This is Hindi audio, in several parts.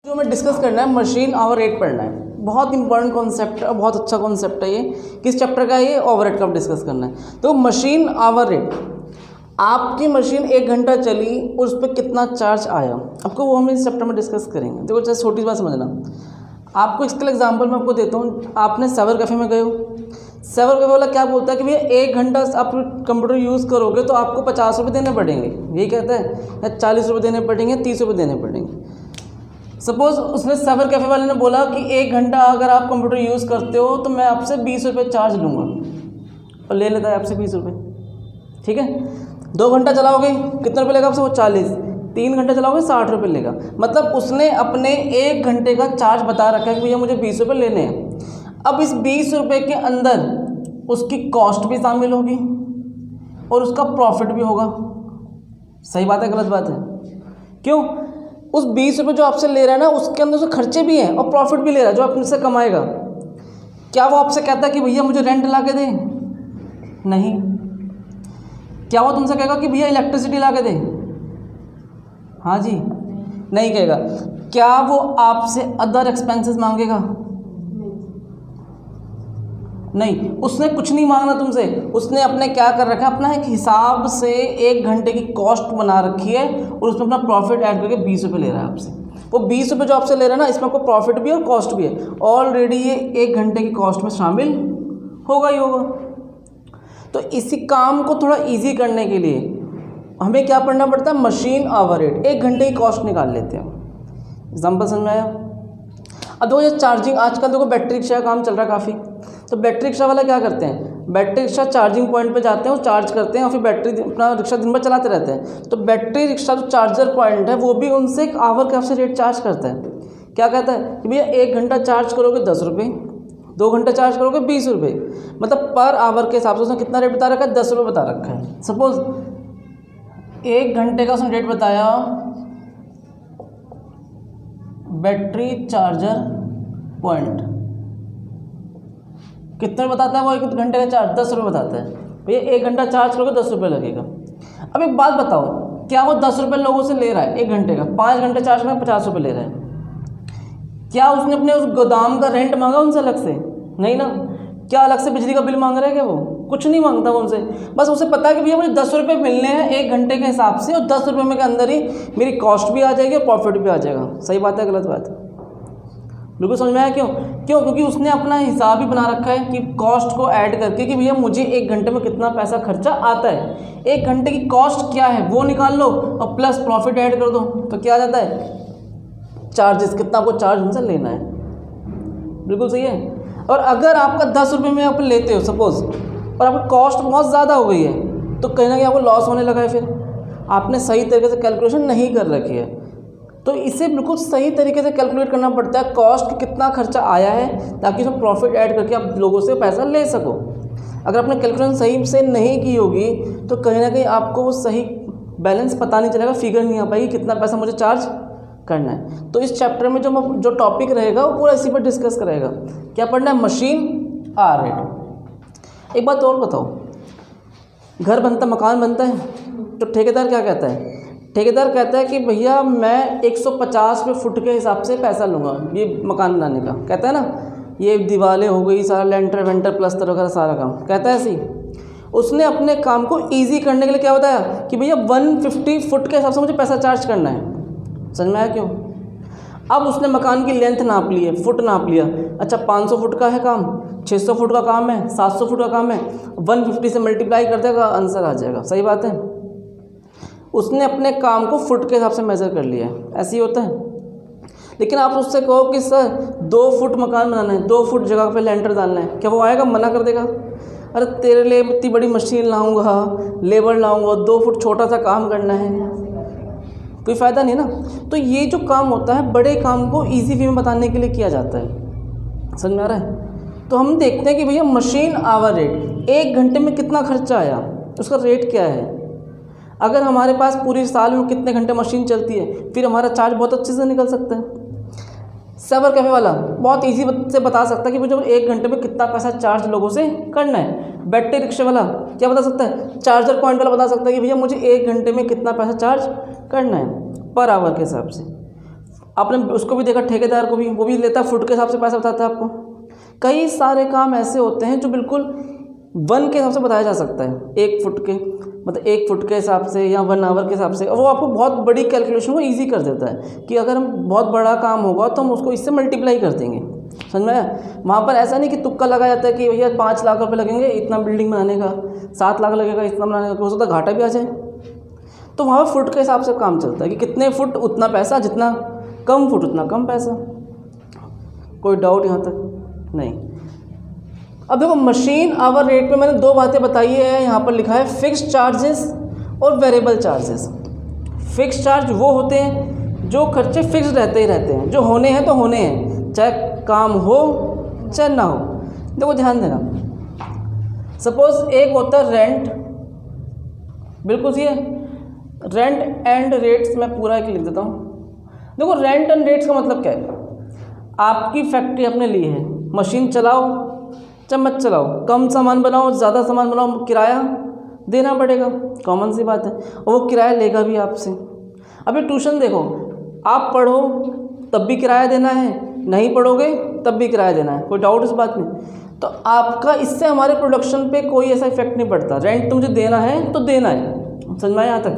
जो हमें डिस्कस करना है मशीन आवर रेट पढ़ना है। बहुत इंपॉर्टेंट कॉन्सेप्ट है, बहुत अच्छा कॉन्सेप्ट है ये। किस चैप्टर का है ये? ओवरहेड का डिस्कस करना है। तो मशीन आवर रेट, आपकी मशीन 1 घंटा चली और उस पर कितना चार्ज आया आपको, वो हम इस चैप्टर में डिस्कस करेंगे। देखो जैसे छोटी बात समझना, आपको इसका एग्जांपल मैं आपको देता हूँ। आपने साइबर कैफ़े में गए हो, साइबर कैफ़े वाला क्या बोलता है कि भैया 1 घंटा आप कंप्यूटर यूज़ करोगे तो आपको 50 रुपये देने पड़ेंगे, यही कहता है, या 40 रुपये देने पड़ेंगे, 30 रुपये देने पड़ेंगे। सपोज़ उसने साइबर कैफ़े वाले ने बोला कि 1 घंटा अगर आप कंप्यूटर यूज़ करते हो तो मैं आपसे 20 रुपये चार्ज लूँगा, और ले लेता है आपसे 20 रुपये, ठीक है। 2 घंटा चलाओगे कितने रुपये लेगा आपसे? वो 40। 3 घंटे चलाओगे 60 रुपये लेगा। मतलब उसने अपने 1 घंटे का चार्ज बता रखा है कि भैया मुझे 20 रुपये लेने हैं। अब इस 20 रुपये के अंदर उसकी कॉस्ट भी शामिल होगी और उसका प्रॉफिट भी होगा। सही बात है गलत बात है? क्यों? उस 20 रुपये जो आपसे ले रहा है ना, उसके अंदर उसके खर्चे भी हैं और प्रॉफिट भी ले रहा है जो अपने से कमाएगा। क्या वो आपसे कहता है कि भैया मुझे रेंट ला के दे? नहीं। क्या वो तुमसे कहेगा कि भैया इलेक्ट्रिसिटी ला के दे? हाँ जी, नहीं कहेगा। क्या वो आपसे अदर एक्सपेंसेस मांगेगा? नहीं, उसने कुछ नहीं मांगना तुमसे। उसने अपने क्या कर रखा है, अपना एक हिसाब से 1 घंटे की कॉस्ट बना रखी है और उसमें अपना प्रॉफिट ऐड करके 20 रुपये ले रहा है आपसे। वो 20 रुपये जो आपसे ले रहा है ना, इसमें आपको प्रॉफिट भी और कॉस्ट भी है। ऑलरेडी ये 1 घंटे की कॉस्ट में शामिल होगा ही होगा। तो इसी काम को थोड़ा ईजी करने के लिए हमें क्या पढ़ना पड़ता है? Machine hour rate. 1 घंटे की कॉस्ट निकाल लेते हैं। एग्जाम्पल समझ में आया? अब देखो ये चार्जिंग, आजकल देखो बैटरी रिक्शा का काम चल रहा है काफ़ी। तो बैटरी रिक्शा वाला क्या करते हैं, बैटरी रिक्शा चार्जिंग पॉइंट पे जाते हैं और चार्ज करते हैं और फिर बैटरी अपना रिक्शा दिन भर चलाते रहते हैं। तो बैटरी रिक्शा जो चार्जर पॉइंट है वो भी उनसे एक आवर के आपसे रेट चार्ज करता है। क्या कहता है कि भैया 1 घंटा चार्ज करोगे 10 रुपये, 2 घंटा चार्ज करोगे 20 रुपये। मतलब पर आवर के हिसाब से उसने कितना रेट बता रखा है? 10 रुपये बता रखा है। सपोज 1 घंटे का उसने रेट बताया बैटरी चार्जर पॉइंट, कितने बताता है वो 1 घंटे का चार्ज? 10 रुपये बताता है। भैया 1 घंटा चार्ज करोगे 10 रुपये लगेगा। अब एक बात बताओ, क्या वो 10 रुपये लोगों से ले रहा है 1 घंटे का? 5 घंटे चार्ज करना 50 रुपये ले रहा है। क्या उसने अपने उस गोदाम का रेंट मांगा उनसे अलग से? नहीं ना। क्या अलग से बिजली का बिल मांग रहा है क्या? वो कुछ नहीं मांगता वो उनसे। बस उसे पता है कि भैया मुझे 10 रुपये मिलने हैं 1 घंटे के हिसाब से, और 10 रुपये में के अंदर ही मेरी कॉस्ट भी आ जाएगी और प्रॉफिट भी आ जाएगा। सही बात है गलत बात है? बिल्कुल समझ में आया। क्यों? क्योंकि उसने अपना हिसाब ही बना रखा है कि कॉस्ट को ऐड करके कि भैया मुझे 1 घंटे में कितना पैसा खर्चा आता है। 1 घंटे की कॉस्ट क्या है वो निकाल लो और प्लस प्रॉफिट ऐड कर दो, तो क्या आ जाता है? चार्जेस, कितना आपको चार्ज उनसे लेना है। बिल्कुल सही है। और अगर आपका 10 रुपये में आप लेते हो सपोज, और आपकी कॉस्ट बहुत ज़्यादा हो गई है, तो कहीं ना कहीं आपको लॉस होने लगा है। फिर आपने सही तरीके से कैलकुलेशन नहीं कर रखी है। तो इसे बिल्कुल सही तरीके से कैलकुलेट करना पड़ता है, कॉस्ट कितना खर्चा आया है, ताकि उसमें प्रॉफिट ऐड करके आप लोगों से पैसा ले सको। अगर आपने कैलकुलेशन सही से नहीं की होगी तो कहीं ना कहीं आपको वो सही बैलेंस पता नहीं चलेगा, फिगर नहीं आ पाएगी कितना पैसा मुझे चार्ज करना है। तो इस चैप्टर में जो टॉपिक रहेगा वो पूरा इसी पर डिस्कस करेगा। क्या पढ़ना है? Machine hour rate. एक बात और बताओ, घर बनता, मकान बनता है, तो ठेकेदार क्या कहता है? ठेकेदार कहता है कि भैया मैं 150 रुपये फुट के हिसाब से पैसा लूँगा ये मकान बनाने का। कहता है ना, ये दीवारें हो गई, सारा लेंटर वेंटर प्लस्तर वगैरह सारा काम, कहता है ऐसे ही। उसने अपने काम को ईजी करने के लिए क्या बताया कि भैया 150 फुट के हिसाब से मुझे पैसा चार्ज करना है। समझ में आया क्यों? अब उसने मकान की लेंथ नाप ली है, फुट नाप लिया। अच्छा 500 फुट का है काम, 600 फुट का काम है, 700 फुट का काम है, 150 से मल्टीप्लाई कर देगा, आंसर आ जाएगा। सही बात है? उसने अपने काम को फुट के हिसाब से मेज़र कर लिया है। ऐसे ही होता है। लेकिन आप उससे कहो कि सर 2 फुट मकान बनाना है, 2 फुट जगह पे लेंटर डालना है, क्या वो आएगा? मना कर देगा। अरे तेरे लिए इतनी बड़ी मशीन लाऊंगा, लेबर लाऊंगा, 2 फुट छोटा सा काम करना है, कोई फ़ायदा नहीं ना। तो ये जो काम होता है बड़े काम को ईजी वे में बताने के लिए किया जाता है। समझ में आ रहा है? तो हम देखते हैं कि भैया मशीन आवर रेट, 1 घंटे में कितना खर्चा आया, उसका रेट क्या है। अगर हमारे पास पूरे साल में कितने घंटे मशीन चलती है, फिर हमारा चार्ज बहुत अच्छे से निकल सकता है। साइबर कैफ़े वाला बहुत इजी से बता सकता है कि मुझे 1 घंटे में कितना पैसा चार्ज लोगों से करना है। बैटरी रिक्शा वाला क्या बता सकता है? चार्जर पॉइंट वाला बता सकता है कि भैया मुझे 1 घंटे में कितना पैसा चार्ज करना है पर आवर के हिसाब से। आपने उसको भी देखा, ठेकेदार को भी, वो भी लेता है फुट के हिसाब से पैसा बताता है आपको। कई सारे काम ऐसे होते हैं जो बिल्कुल वन के हिसाब से बताया जा सकता है, 1 फुट के, मतलब 1 फुट के हिसाब से या 1 आवर के हिसाब से। वो आपको बहुत बड़ी कैलकुलेशन को ईजी कर देता है कि अगर हम बहुत बड़ा काम होगा तो हम उसको इससे मल्टीप्लाई कर देंगे। समझ में आया? वहाँ पर ऐसा नहीं कि तुक्का लगा जाता है कि भैया 5 लाख रुपए लगेंगे इतना बिल्डिंग बनाने का, 7 लाख लगेगा इतना बनाने का, हो सकता है घाटा भी आ जाए। तो वहाँ पर फुट के हिसाब से काम चलता है कि कितने फुट उतना पैसा, जितना कम फुट उतना कम पैसा। कोई डाउट यहाँ तक नहीं? अब देखो मशीन आवर रेट पे मैंने 2 बातें बताई है, यहाँ पर लिखा है फिक्स्ड चार्जेस और वेरिएबल चार्जेस। फिक्स्ड चार्ज वो होते हैं जो खर्चे फिक्स रहते ही रहते हैं, जो होने हैं तो होने हैं, चाहे काम हो चाहे ना हो। देखो ध्यान देना, सपोज एक होता है रेंट, बिल्कुल सही है, रेंट एंड रेट्स, मैं पूरा एक लिख देता हूँ। देखो रेंट एंड रेट्स का मतलब क्या है? आपकी फैक्ट्री अपने लिए है, मशीन चलाओ चाहे मत चलाओ, कम सामान बनाओ ज़्यादा सामान बनाओ, किराया देना पड़ेगा, कॉमन सी बात है, और वो किराया लेगा भी आपसे। अभी ट्यूशन देखो, आप पढ़ो तब भी किराया देना है, नहीं पढ़ोगे तब भी किराया देना है, कोई डाउट इस बात में? तो आपका इससे हमारे प्रोडक्शन पे कोई ऐसा इफेक्ट नहीं पड़ता। रेंट तो मुझे देना है तो देना है, समझ में आया यहाँ तक?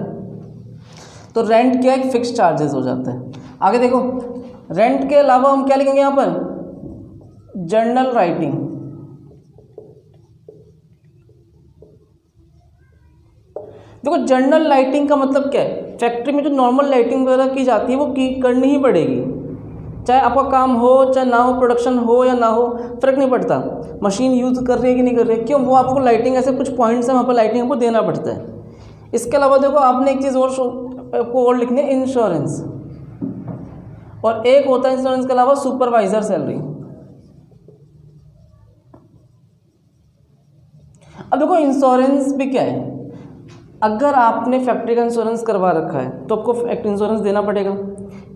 तो रेंट क्या है? फिक्स चार्जेस हो जाता है। आगे देखो, रेंट के अलावा हम क्या लिखेंगे यहाँ पर? Journal writing. देखो जर्नल लाइटिंग का मतलब क्या है? फैक्ट्री में जो नॉर्मल लाइटिंग वगैरह की जाती है वो करनी ही पड़ेगी, चाहे आपका काम हो चाहे ना हो, प्रोडक्शन हो या ना हो, फ़र्क नहीं पड़ता। मशीन यूज़ कर रही है कि नहीं कर रही है, क्यों? वो आपको लाइटिंग, ऐसे कुछ पॉइंट्स हैं वहाँ पर लाइटिंग आपको देना पड़ता है। इसके अलावा देखो आपने एक चीज़ आपको और लिखनी है, इंश्योरेंस। और एक होता है इंश्योरेंस के अलावा सुपरवाइजर सैलरी। अब देखो इंश्योरेंस भी क्या है? अगर आपने फैक्ट्री का इंश्योरेंस करवा रखा है तो आपको इंश्योरेंस देना पड़ेगा,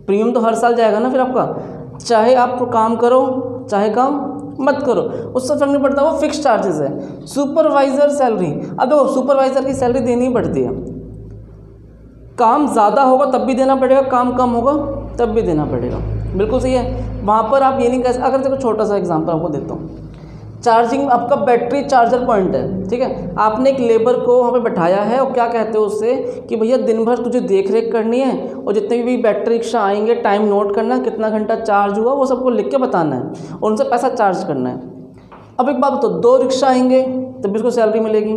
प्रीमियम तो हर साल जाएगा ना फिर आपका, चाहे आप काम करो चाहे काम मत करो, उससे फर्क नहीं पड़ता, वो फिक्स चार्जेस है। सुपरवाइजर सैलरी, अब देखो सुपरवाइजर की सैलरी देनी ही पड़ती है, काम ज़्यादा होगा तब भी देना पड़ेगा, काम कम होगा तब भी देना पड़ेगा, बिल्कुल सही है। वहाँ पर आप ये नहीं कह सकते। अगर देखो छोटा सा एग्जांपल आपको देता हूँ, चार्जिंग, आपका बैटरी चार्जर पॉइंट है, ठीक है, आपने एक लेबर को वहाँ पे बैठाया है और क्या कहते हो उससे कि भैया दिन भर तुझे देख रेख करनी है और जितने भी बैटरी रिक्शा आएंगे टाइम नोट करना है, कितना घंटा चार्ज हुआ वो सबको लिख के बताना है और उनसे पैसा चार्ज करना है। अब एक बात बताओ, 2 रिक्शा आएंगे तब भी उसको सैलरी मिलेगी,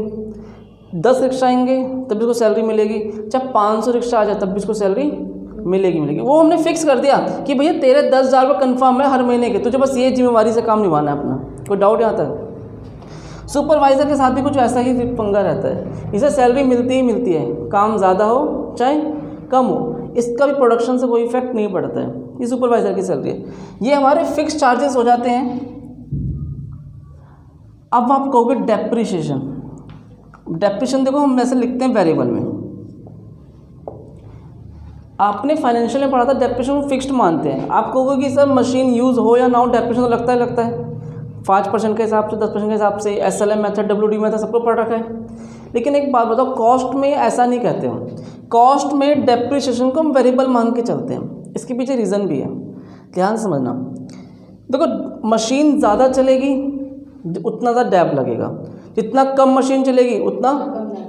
10 रिक्शा आएंगे तब भी उसको सैलरी मिलेगी, चाहे 500 रिक्शा आ जाए तब भी उसको सैलरी मिलेगी। वो हमने फिक्स कर दिया कि भैया तेरे 10,000 रुपये कन्फर्म है हर महीने के, तुझे बस ये जिम्मेवारी से काम निभाना है अपना। कोई डाउट यहाँ तक? सुपरवाइज़र के साथ भी कुछ ऐसा ही पंगा रहता है, इसे सैलरी मिलती ही मिलती है, काम ज़्यादा हो चाहे कम हो, इसका भी प्रोडक्शन से कोई इफेक्ट नहीं पड़ता है, ये सुपरवाइज़र की सैलरी है। ये हमारे फिक्स चार्जेस हो जाते हैं। अब आप कहोगे डेप्रिसिएशन। डेप्रिसिएशन देखो हम ऐसे लिखते हैं वेरिएबल में, आपने फाइनेंशियल में पढ़ा था डेप्रिसिएशन फिक्स्ड मानते हैं। आप कहोगे कि सर मशीन यूज़ हो या ना हो डेप्रिसिएशन तो लगता है 5% के हिसाब से, 10% के हिसाब से, SLM मेथड, WD मेथड सबको पढ़ रखा है। लेकिन एक बात बताओ, कॉस्ट में ऐसा नहीं कहते हम, कॉस्ट में डेप्रिसिएशन को हम वेरिएबल मान के चलते हैं। इसके पीछे रीज़न भी है, ध्यान समझना। देखो मशीन ज़्यादा चलेगी उतना ज़्यादा डैप लगेगा, जितना कम मशीन चलेगी उतना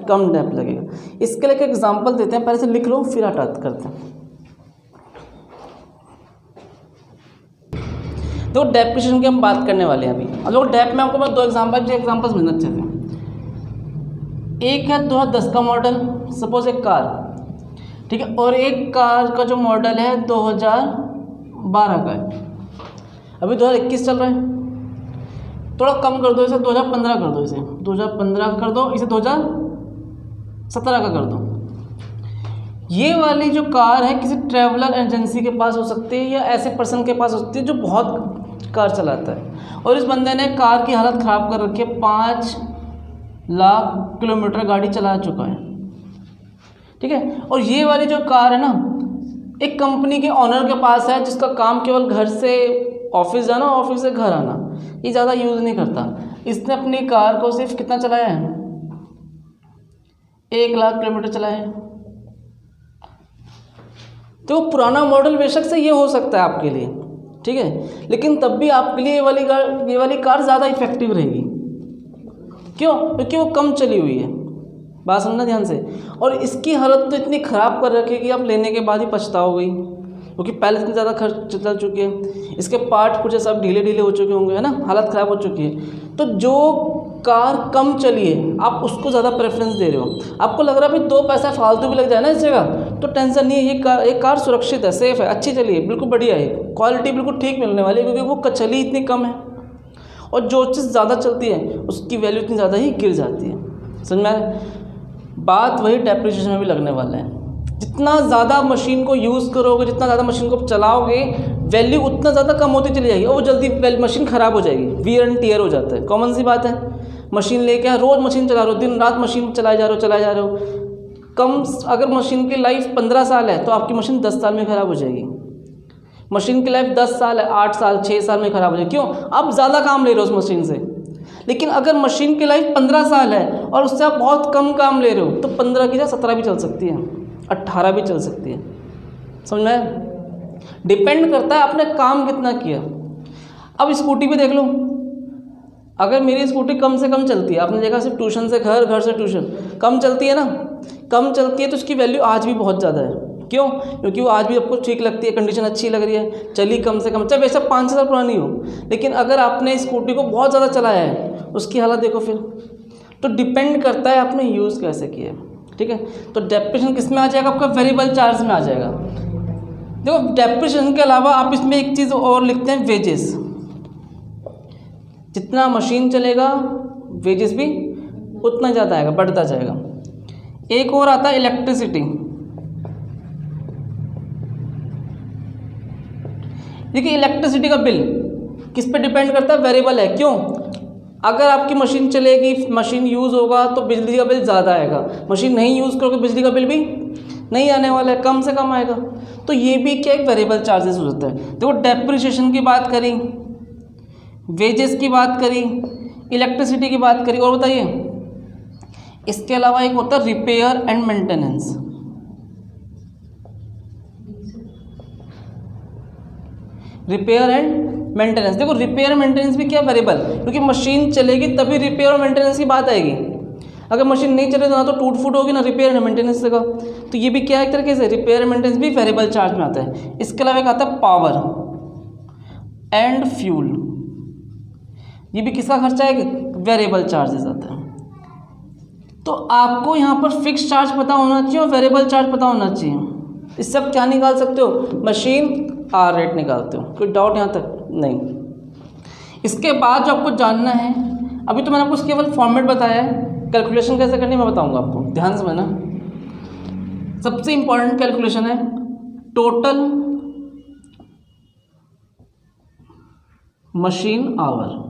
कम डैप लगेगा। इसके लिए एक एग्जांपल देते हैं, पहले से लिख लो फिर हटात करते हैं। तो डेप्रिसिएशन की हम बात करने वाले हैं अभी। अब लोग डेप में आपको बस 2 एग्जांपल्स मिलना चाहिए। एक है 2010 का मॉडल, सपोज एक कार, ठीक है, और एक कार का जो मॉडल है 2012 का है, अभी 2021 चल रहा है, थोड़ा कम कर दो इसे, 2015 कर दो, इसे 2015 कर दो, इसे 2017 का कर दो। ये वाली जो कार है किसी ट्रैवलर एजेंसी के पास हो सकती है या ऐसे पर्सन के पास हो सकती है जो बहुत कार चलाता है, और इस बंदे ने कार की हालत ख़राब कर रखी है, 5 लाख किलोमीटर गाड़ी चला चुका है, ठीक है। और ये वाली जो कार है ना, एक कंपनी के ऑनर के पास है जिसका काम केवल घर से ऑफिस जाना, ऑफिस से घर आना, ये ज़्यादा यूज़ नहीं करता। इसने अपनी कार को सिर्फ कितना चलाया है? 1 लाख किलोमीटर चलाया है। तो पुराना मॉडल बेशक से ये हो सकता है आपके लिए, ठीक है, लेकिन तब भी आपके लिए ये वाली कार ज़्यादा इफेक्टिव रहेगी। क्यों? क्योंकि वो कम चली हुई है। बात समझना ध्यान से। और इसकी हालत तो इतनी ख़राब कर रखी है कि आप लेने के बाद ही पछताओगे, क्योंकि पहले इतनी ज़्यादा खर्च चल चुके हैं, इसके पार्ट पुर्जे सब ढीले हो चुके होंगे, है ना, हालत ख़राब हो चुकी है। तो जो कार कम चली है आप उसको ज़्यादा प्रेफरेंस दे रहे हो। आपको लग रहा है भाई 2 पैसा फालतू भी लग जाए ना इस जगह, तो टेंशन नहीं है, ये कार सुरक्षित है, सेफ़ है, अच्छी चली है, बिल्कुल बढ़िया है, क्वालिटी बिल्कुल ठीक मिलने वाली है, क्योंकि वो चली इतनी कम है। और जो चीज़ ज़्यादा चलती है उसकी वैल्यू इतनी ज़्यादा ही गिर जाती है। समझ में आ रहा है? बात वही डेप्रिसिएशन में भी लगने वाला है। जितना ज़्यादा मशीन को यूज़ करोगे, जितना ज़्यादा मशीन को चलाओगे, वैल्यू उतना ज़्यादा कम होती चली जाएगी और वो जल्दी मशीन ख़राब हो जाएगी, वियर एंड टियर हो जाता है। कॉमन सी बात है, मशीन लेके रोज़ मशीन चला रहे हो, दिन रात मशीन चलाए जा रहे हो। कम अगर मशीन की लाइफ 15 साल है तो आपकी मशीन 10 साल में ख़राब हो जाएगी। मशीन की लाइफ 10 साल है, 8 साल, 6 साल में ख़राब हो जाएगी। क्यों? आप ज़्यादा काम ले रहे हो उस मशीन से। लेकिन अगर मशीन की लाइफ 15 साल है और उससे आप बहुत कम काम ले रहे हो, तो 15 की जगह 17 भी चल सकती है, 18 भी चल सकती है। समझ में? डिपेंड करता है आपने काम कितना किया। अब स्कूटी भी देख लो, अगर मेरी स्कूटी कम से कम चलती है, आपने देखा सिर्फ ट्यूशन से घर, घर से ट्यूशन, कम चलती है ना, कम चलती है तो उसकी वैल्यू आज भी बहुत ज़्यादा है। क्यों? क्योंकि वो आज भी आपको ठीक लगती है, कंडीशन अच्छी लग रही है, चली कम से कम, चाहे वैसे 5 साल पुरानी हो, लेकिन अगर आपने स्कूटी को बहुत ज़्यादा चलाया है उसकी हालत देखो फिर। तो डिपेंड करता है आपने यूज़ कैसे किया है, ठीक है। तो डेप्रिसिएशन किस में आ जाएगा? आपका वेरिएबल चार्ज में आ जाएगा। देखो डेप्रिसिएशन के अलावा आप इसमें एक चीज़ और लिखते हैं, वेजेस। जितना मशीन चलेगा वेजेस भी उतना ज़्यादा आएगा, बढ़ता जाएगा। एक और आता है इलेक्ट्रिसिटी। देखिए इलेक्ट्रिसिटी का बिल किस पे डिपेंड करता है? वेरिएबल है। क्यों? अगर आपकी मशीन चलेगी, मशीन यूज़ होगा तो बिजली का बिल ज़्यादा आएगा, मशीन नहीं यूज़ करोगे बिजली का बिल भी नहीं आने वाला है, कम से कम आएगा। तो ये भी क्या एक वेरिएबल चार्जेस हो जाता है। देखो डेप्रिसिएशन की बात करी, वेजेस की बात करी, इलेक्ट्रिसिटी की बात करी, और बताइए इसके अलावा एक होता है repair and maintenance. Repair and maintenance, देखो रिपेयर मेंटेनेंस भी क्या वेरिएबल, क्योंकि मशीन चलेगी तभी रिपेयर और मेंटेनेंस की बात आएगी। अगर मशीन नहीं चले तो ना तो टूट फूट होगी ना रिपेयर एंड मेंटेनेंस का। तो ये भी क्या है एक तरीके से रिपेयर एंड मेंटेनेंस भी वेरिएबल चार्ज में आता है। इसके अलावा एक आता है पावर एंड फ्यूल, ये भी किसका खर्चा है? वेरिएबल चार्जेस आता है। तो आपको यहाँ पर फिक्स चार्ज पता होना चाहिए और वेरिएबल चार्ज पता होना चाहिए। इससे आप क्या निकाल सकते हो? मशीन आर रेट निकालते हो। कोई डाउट यहाँ तक नहीं? इसके बाद जो आपको जानना है, अभी तो मैंने आपको केवल फॉर्मेट बताया है, कैलकुलेशन कैसे करनी मैं बताऊंगा आपको, ध्यान से समझना। सबसे इंपॉर्टेंट कैलकुलेशन है टोटल मशीन आवर।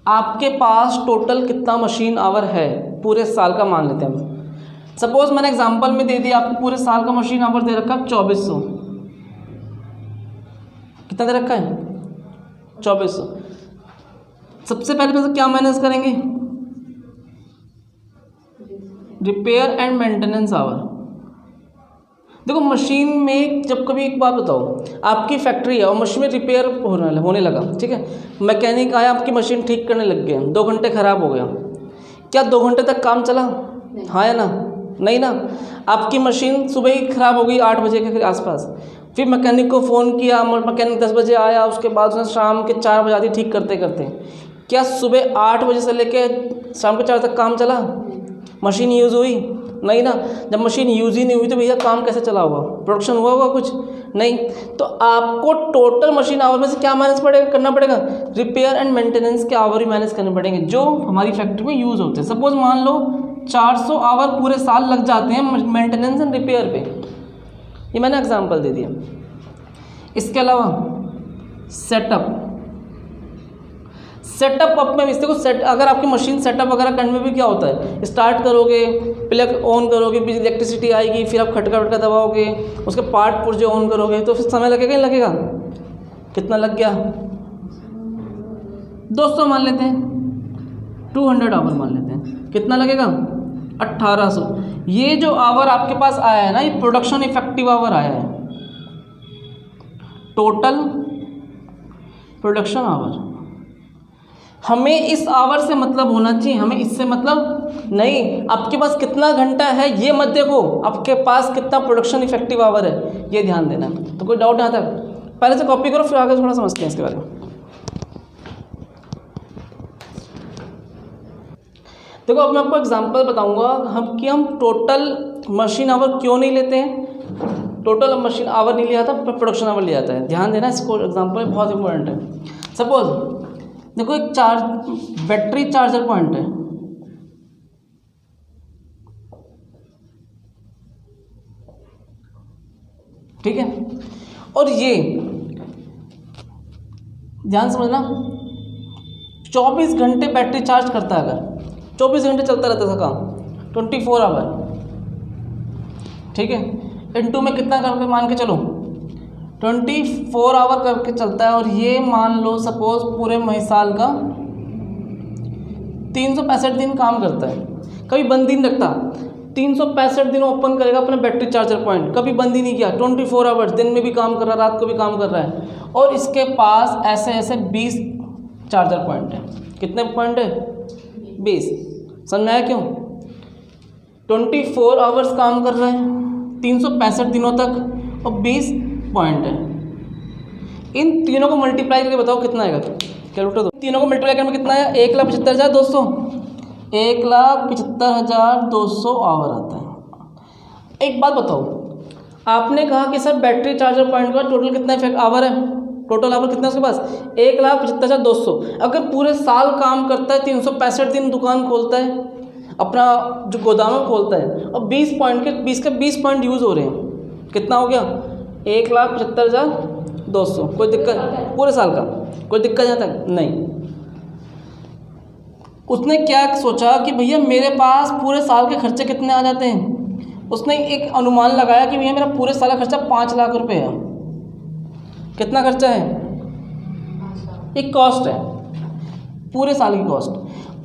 आपके पास टोटल कितना मशीन आवर है पूरे साल का, मान लेते हैं। सपोज मैंने एग्जांपल में दे दिया आपको पूरे साल का मशीन आवर दे रखा है 2400। कितना दे रखा है? 2400। सबसे पहले क्या माइनस करेंगे? Repair and maintenance hour. देखो मशीन में जब कभी, एक बात बताओ, आपकी फैक्ट्री है और मशीन में रिपेयर होने लगा, ठीक है, मैकेनिक आया, आपकी मशीन ठीक करने लग गया, 2 घंटे ख़राब हो गया, क्या 2 घंटे तक काम चला? हाँ या ना? नहीं ना। आपकी मशीन सुबह ही ख़राब हो गई 8 बजे के आसपास, फिर मैकेनिक को फ़ोन किया, मैकेनिक 10 बजे आया, उसके बाद उसने शाम के 4 बजे आती ठीक करते करते, क्या सुबह 8 बजे से लेके शाम के 4 तक काम चला? मशीन यूज़ हुई? नहीं ना। जब मशीन यूज़ ही नहीं हुई तो भैया काम कैसे चला होगा? प्रोडक्शन हुआ होगा कुछ? नहीं। तो आपको टोटल मशीन आवर में से क्या माइनस करना पड़ेगा? रिपेयर एंड मेंटेनेंस के आवर ही माइनस करने पड़ेंगे जो हमारी फैक्ट्री में यूज़ होते हैं। सपोज मान लो 400 आवर पूरे साल लग जाते हैं मेंटेनेंस एंड रिपेयर पे, ये मैंने एग्जांपल दे दिया। इसके अलावा सेटअप अप में इसको अगर आपकी मशीन सेटअप वगैरह करने में भी क्या होता है, स्टार्ट करोगे, प्लग ऑन करोगे, इलेक्ट्रिसिटी आएगी, फिर आप खटका वटका दबाओगे, उसके पार्ट पुर्जे ऑन करोगे, तो फिर समय लगेगा, नहीं लगेगा? कितना लग गया? 200 मान लेते हैं, 200 आवर मान लेते हैं, कितना लगेगा? 1800। ये जो आवर आपके पास आया है ना, ये प्रोडक्शन इफेक्टिव आवर आया है, टोटल प्रोडक्शन आवर। हमें इस आवर से मतलब होना चाहिए, हमें इससे मतलब नहीं। आपके पास कितना घंटा है ये मत देखो, आपके पास कितना प्रोडक्शन इफेक्टिव आवर है ये ध्यान देना। तो कोई डाउट यहाँ तक? पहले से कॉपी करो, फिर आगे थोड़ा समझते हैं इसके बारे में। देखो अब मैं आपको एग्जांपल बताऊंगा हम टोटल मशीन आवर क्यों नहीं लेते हैं। टोटल मशीन आवर नहीं लिया था, प्रोडक्शन आवर लिया जाता है। ध्यान देना, इसको एग्जांपल बहुत इंपॉर्टेंट है। सपोज देखो एक बैटरी चार्जर पॉइंट है, ठीक है, और ये ध्यान समझना 24 घंटे बैटरी चार्ज करता है। अगर 24 घंटे चलता रहता था काम, 24 आवर, ठीक है, इनटू में कितना करके मान के चलो 24 आवर करके चलता है। और ये मान लो सपोज पूरे साल का 365 दिन काम करता है, कभी बंद ही नहीं रखता। 365 दिन ओपन करेगा अपना बैटरी चार्जर पॉइंट, कभी बंद ही नहीं किया। 24 आवर्स, दिन में भी काम कर रहा है, रात को भी काम कर रहा है। और इसके पास ऐसे ऐसे 20 चार्जर पॉइंट है। कितने पॉइंट है? 20। समझ में आया क्यों? 24 आवर्स काम कर रहा है 365 दिनों तक, और 20 पॉइंट है। इन तीनों को मल्टीप्लाई करके बताओ कितना आएगा। कैलकुलेटर दो, तीनों को मल्टीप्लाई करने में कितना आया? 1,75,200। 1,75,200 आवर आता है। एक बात बताओ, आपने कहा कि सर बैटरी चार्जर पॉइंट का टोटल कितना इफेक्ट आवर है, टोटल आवर कितना है उसके पास? 1,75,200। अगर पूरे साल काम करता है, 365 दिन दुकान खोलता है, अपना जो गोदाम खोलता है, और 20 पॉइंट के 20 पॉइंट यूज़ हो रहे हैं, कितना हो गया? 1,75,200। कोई दिक्कत? पूरे साल का कोई दिक्कत यहाँ तक नहीं। उसने क्या सोचा कि भैया मेरे पास पूरे साल के खर्चे कितने आ जाते हैं। उसने एक अनुमान लगाया कि भैया मेरा पूरे साल का खर्चा 5 लाख रुपए है। कितना खर्चा है? एक कॉस्ट है, पूरे साल की कॉस्ट।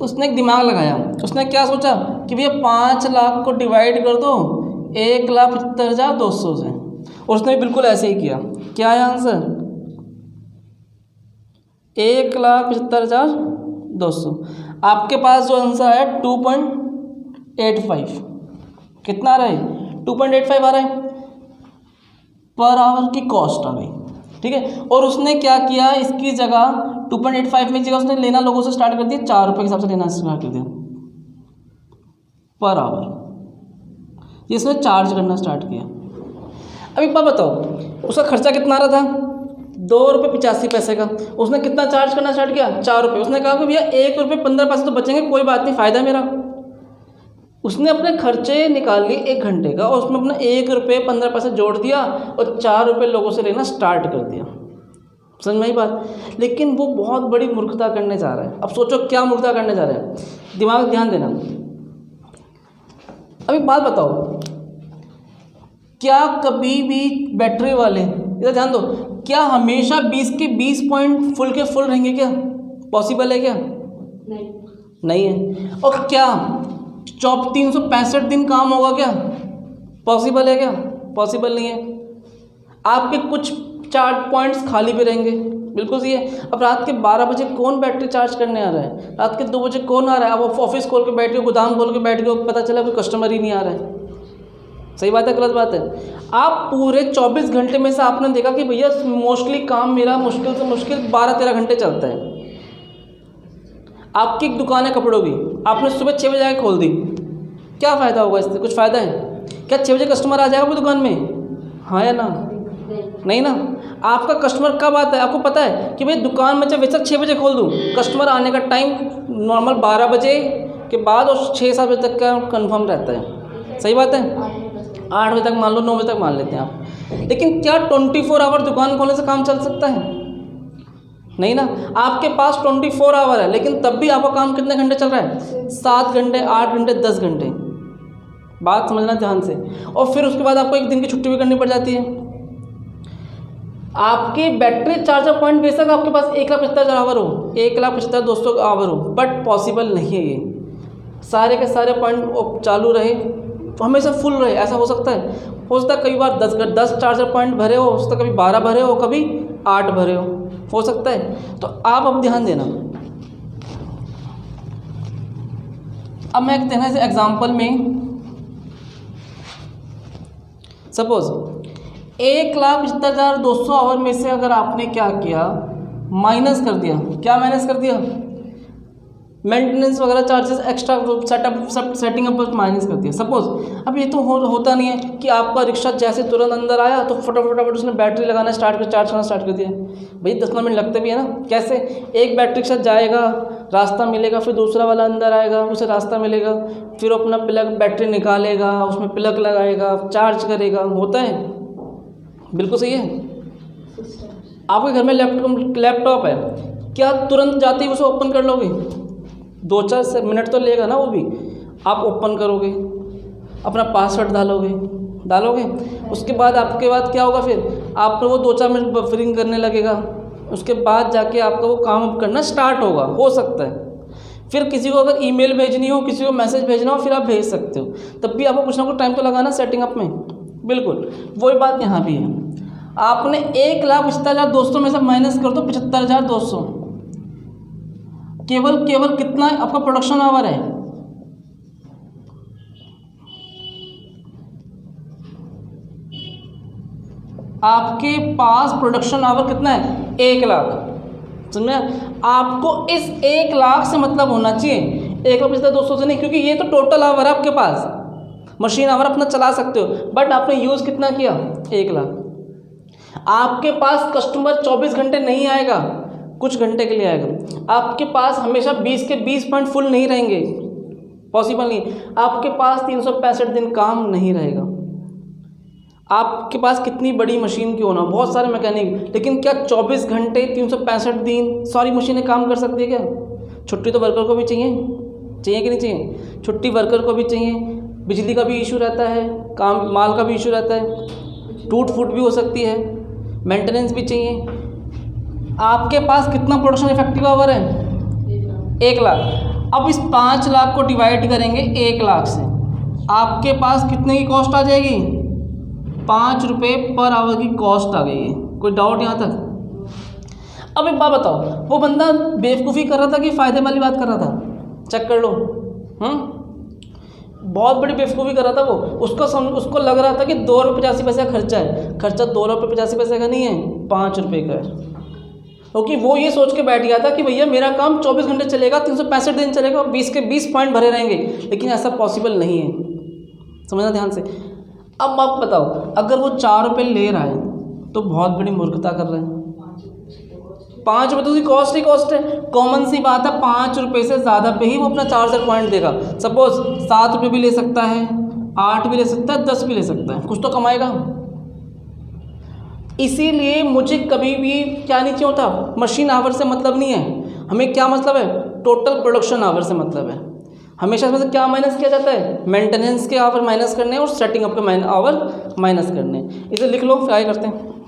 उसने एक दिमाग लगाया, उसने क्या सोचा कि भैया 5 लाख को डिवाइड कर दो 1,75,200 से। और उसने बिल्कुल ऐसे ही किया। क्या है आंसर? 1,75,200। आपके पास जो आंसर है 2.85। कितना आ रहा है? 2.85 आ रहा है पर आवर की कॉस्ट आ गई, ठीक है। और उसने क्या किया, इसकी जगह 2.85 में जगह उसने लेना लोगों से स्टार्ट कर दिया, 4 रुपये के हिसाब से लेना स्टार्ट कर दिया पर आवर। ये इसने चार्ज करना स्टार्ट किया। अब एक बात बताओ, उसका खर्चा कितना आ रहा था? 2.85 का। उसने कितना चार्ज करना स्टार्ट किया? 4 रुपये। उसने कहा कि भैया 1.15 रुपये तो बचेंगे, कोई बात नहीं, फ़ायदा मेरा। उसने अपने खर्चे निकाल लिए 1 घंटे का, और उसमें अपना 1.15 जोड़ दिया और 4 रुपये लोगों से लेना स्टार्ट कर दिया। समझ में आई बात? लेकिन वो बहुत बड़ी मूर्खता करने जा रहा है। अब सोचो क्या मूर्खता करने जा रहा है, दिमाग ध्यान देना। अब एक बात बताओ, क्या कभी भी बैटरी वाले, इधर ध्यान दो, क्या हमेशा 20 के 20 पॉइंट फुल के फुल रहेंगे? क्या पॉसिबल है? क्या नहीं है। और क्या 365 दिन काम होगा? क्या पॉसिबल है? क्या पॉसिबल नहीं है। आपके कुछ चार्ज पॉइंट्स खाली भी रहेंगे, बिल्कुल सही है। अब रात के 12 बजे कौन बैटरी चार्ज करने आ रहा है? रात के 2 बजे कौन आ रहा है? अब ऑफिस खोल के बैठ गए, गोदाम खोल के बैठ गए, पता चला कोई कस्टमर ही नहीं आ रहा है। सही बात है गलत बात है? आप पूरे 24 घंटे में से आपने देखा कि भैया मोस्टली काम मेरा मुश्किल से मुश्किल 12-13 घंटे चलता है। आपकी एक दुकान है कपड़ों की, आपने सुबह 6 बजे आके खोल दी, क्या फ़ायदा होगा इससे? कुछ फ़ायदा है क्या? 6 बजे कस्टमर आ जाएगा वो दुकान में? हाँ या ना? नहीं ना। आपका कस्टमर कब आता है आपको पता है कि भाई दुकान में चाहे वैसे 6 बजे खोल दूँ, कस्टमर आने का टाइम नॉर्मल 12 बजे के बाद और 6-7 बजे तक का कंफर्म रहता है। सही बात है? 8 बजे तक मान लो, 9 बजे तक मान लेते हैं आप। लेकिन क्या 24 आवर दुकान खोलने से काम चल सकता है? नहीं ना। आपके पास 24 आवर है, लेकिन तब भी आपका काम कितने घंटे चल रहा है? 7 घंटे, 8 घंटे, 10 घंटे। बात समझना ध्यान से। और फिर उसके बाद आपको एक दिन की छुट्टी भी करनी पड़ जाती है। आपके बैटरी चार्जर पॉइंट बेशक आपके पास 1,75,000 आवर हो, 1,75,200 आवर हो, बट पॉसिबल नहीं है ये। सारे के सारे पॉइंट चालू रहे हमेशा फुल रहे, ऐसा हो सकता है? हो सकता है कई बार 10 चार्जर पॉइंट भरे हो सकता है, कभी 12 भरे हो, कभी 8 भरे हो सकता है। तो आप अब ध्यान देना। अब मैं कहते हैं इस एग्जाम्पल में सपोज 1,75,200 आवर में से अगर आपने क्या किया, माइनस कर दिया। क्या माइनस कर दिया? मेंटेनेंस वगैरह charges extra setting up minus कर दिया। सपोज अब ये तो होता नहीं है कि आपका रिक्शा जैसे तुरंत अंदर आया तो फटाफट उसने बैटरी लगाना स्टार्ट कर, चार्ज करना स्टार्ट कर दिया। भाई 10 मिनट लगते भी है ना। कैसे? एक बैटरी रिक्शा जाएगा, रास्ता मिलेगा, फिर दूसरा वाला अंदर आएगा, उसे रास्ता मिलेगा, फिर अपना प्लग बैटरी निकालेगा, उसमें प्लग लगाएगा, चार्ज करेगा। होता है? बिल्कुल सही है। आपके घर में लैपटॉप है, क्या तुरंत जाते ही उसे ओपन कर लोगे? 2-4 मिनट तो लेगा ना, वो भी आप ओपन करोगे, अपना पासवर्ड डालोगे। उसके बाद आपके बाद क्या होगा? फिर आप वो 2-4 मिनट बफरिंग करने लगेगा, उसके बाद जाके आपका वो काम करना स्टार्ट होगा। हो सकता है फिर किसी को अगर ईमेल भेजनी हो, किसी को मैसेज भेजना हो, फिर आप भेज सकते हो। तब भी आपको कुछ ना कुछ टाइम तो लगाना सेटिंग अप में। बिल्कुल वही बात यहाँ भी है। आपने 1,75,200 में से माइनस कर दो 75,200, केवल कितना आपका प्रोडक्शन आवर है? आपके पास प्रोडक्शन आवर कितना है? 1,00,000। समझे? आपको इस 1,00,000 से मतलब होना चाहिए, 1,75,200 से नहीं, क्योंकि ये तो टोटल आवर है आपके पास। मशीन आवर अपना चला सकते हो, बट आपने यूज़ कितना किया? 1,00,000। आपके पास कस्टमर 24 घंटे नहीं आएगा, कुछ घंटे के लिए आएगा। आपके पास हमेशा 20 के 20 पॉइंट फुल नहीं रहेंगे, पॉसिबल नहीं। आपके पास 365 दिन काम नहीं रहेगा। आपके पास कितनी बड़ी मशीन क्यों ना, बहुत सारे मैकेनिक, लेकिन क्या 24 घंटे 365 दिन सारी मशीनें काम कर सकती है क्या? छुट्टी तो वर्कर को भी चाहिए कि नहीं चाहिए? छुट्टी वर्कर को भी चाहिए, बिजली का भी इशू रहता है, काम माल का भी इशू रहता है, टूट फूट भी हो सकती है, मेंटेनेंस भी चाहिए। आपके पास कितना प्रोडक्शन इफेक्टिव आवर है? 1,00,000। अब इस 5,00,000 को डिवाइड करेंगे 1,00,000 से, आपके पास कितने की कॉस्ट आ जाएगी? 5 रुपये पर आवर की कॉस्ट आ गई है। कोई डाउट यहाँ तक? अब एक बात बताओ, वो बंदा बेवकूफ़ी कर रहा था कि फ़ायदे वाली बात कर रहा था? चेक कर लो। बहुत बड़ी बेवकूफ़ी कर रहा था वो। उसको लग रहा था कि 2 रुपये 85 पैसे का खर्चा है। खर्चा 2 रुपये 85 पैसे का नहीं है, 5 रुपये का है। क्योंकि वो ये सोच के बैठ गया था कि भैया मेरा काम 24 घंटे चलेगा, 365 दिन चलेगा, 20 के 20 पॉइंट भरे रहेंगे। लेकिन ऐसा पॉसिबल नहीं है, समझना ध्यान से। अब आप बताओ, अगर वो 4 रुपये ले रहा है तो बहुत बड़ी मूर्खता कर रहा है। 5 रुपये तो उसकी कॉस्ट ही कॉस्ट है। कॉमन सी बात है, 5 रुपये से ज़्यादा पे ही वो अपना चार्जर पॉइंट देगा। सपोज 7 रुपये भी ले सकता है, 8 भी ले सकता है, 10 भी ले सकता है, कुछ तो कमाएगा। इसीलिए मुझे कभी भी क्या नहीं चाहिए होता, मशीन आवर से मतलब नहीं है। हमें क्या मतलब है? टोटल प्रोडक्शन आवर से मतलब है। हमेशा इसमें से क्या माइनस किया जाता है? मेंटेनेंस के आवर माइनस करने और सेटिंग अप के आवर माइनस करने। इसे लिख लो, फिर आगे करते हैं।